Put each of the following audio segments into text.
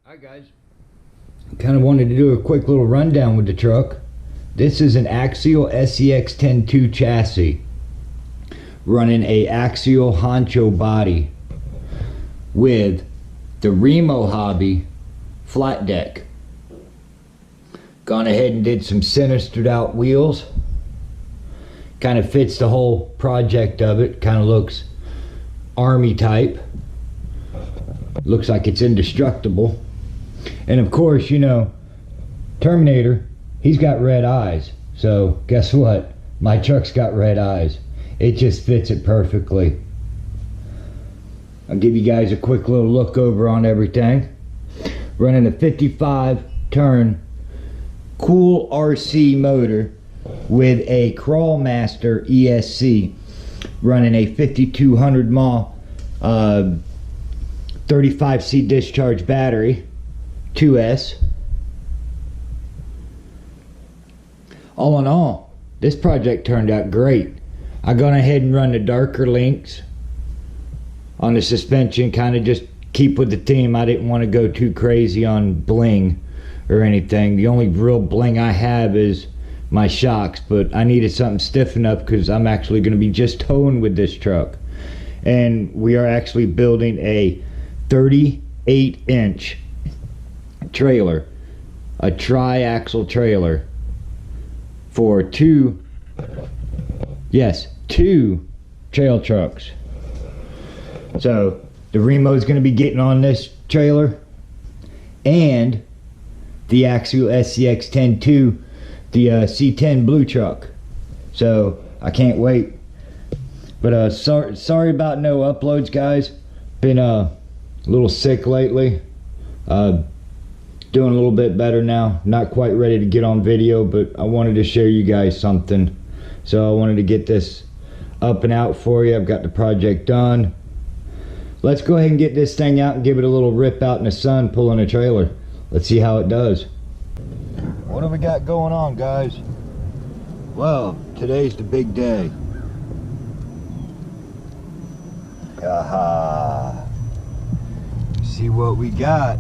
Hi guys, kind of wanted to do a quick little rundown with the truck. This is an axial SEX 10.2 chassis running a axial honcho body with the Remo Hobby flat deck. Gone ahead and did some sinistered out wheels. Kind of fits the whole project of it. Kind of looks army type. Looks like it's indestructible. And of course, you know, Terminator, he's got red eyes. So guess what? My truck's got red eyes. It just fits it perfectly. I'll give you guys a quick little look over on everything. Running a 55 turn cool RC motor with a Crawlmaster ESC. Running a 5200 mAh 35C discharge battery. 2S. All in all, this project turned out great. I gone ahead and run the darker links on the suspension, kind of just keep with the theme. I didn't want to go too crazy on bling or anything. The only real bling I have is my shocks, but I needed something stiff enough because I'm actually going to be just towing with this truck. And we are actually building a 38-inch trailer, a tri-axle trailer for two trail trucks. So the Remo is going to be getting on this trailer, and the axial SCX 10.2, the C10 blue truck. So I can't wait. But sorry about no uploads, guys. Been a little sick lately. Doing a little bit better now. Not quite ready to get on video, but I wanted to share you guys something. So I wanted to get this up and out for you. I've got the project done. Let's go ahead and get this thing out and give it a little rip out in the sun pulling a trailer. Let's see how it does. What do we got going on, guys? Well, today's the big day. Aha. See what we got.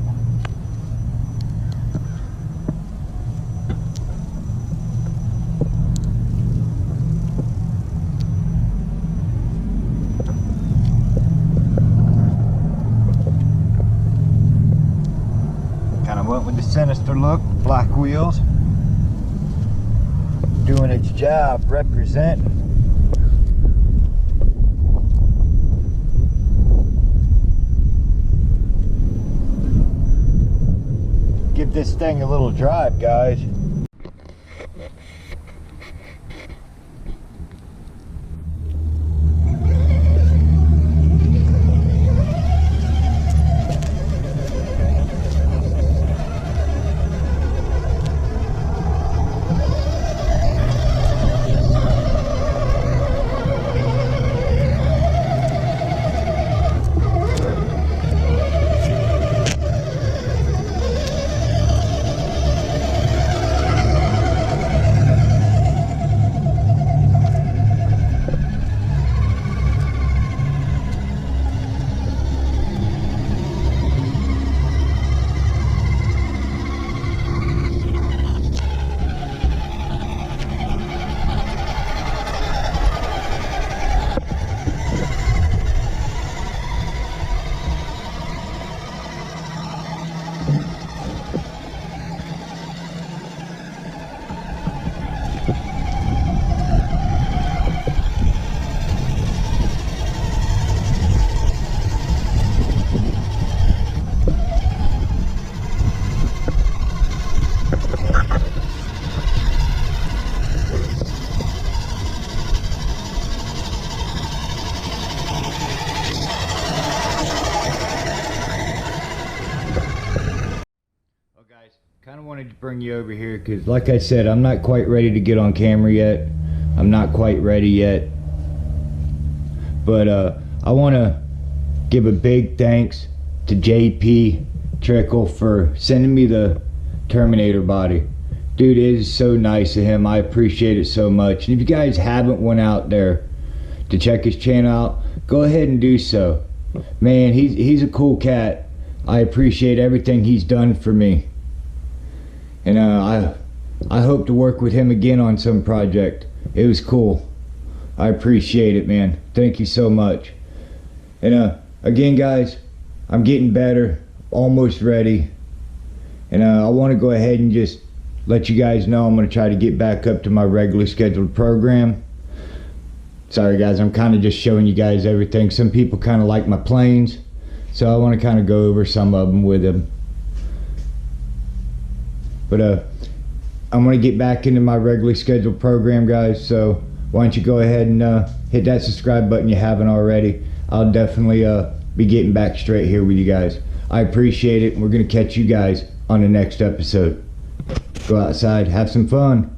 Went with the sinister look, black wheels, doing its job, representing. Give this thing a little drive, guys. Kind of wanted to bring you over here because, like I said, I'm not quite ready to get on camera yet. I'm not quite ready yet. But I want to give a big thanks to JP Trickle for sending me the Terminator body. Dude, it is so nice of him. I appreciate it so much. And if you guys haven't went out there to check his channel out, go ahead and do so. Man, he's a cool cat. I appreciate everything he's done for me. And I hope to work with him again on some project. It was cool. I appreciate it, man. Thank you so much. And again, guys, I'm getting better, almost ready. And I want to go ahead and just let you guys know I'm going to try to get back up to my regularly scheduled program. Sorry guys, I'm kind of just showing you guys everything. Some people kind of like my planes, so I want to kind of go over some of them with them. But I'm going to get back into my regularly scheduled program, guys, so why don't you go ahead and hit that subscribe button you haven't already. I'll definitely be getting back straight here with you guys. I appreciate it, and we're going to catch you guys on the next episode. Go outside, have some fun.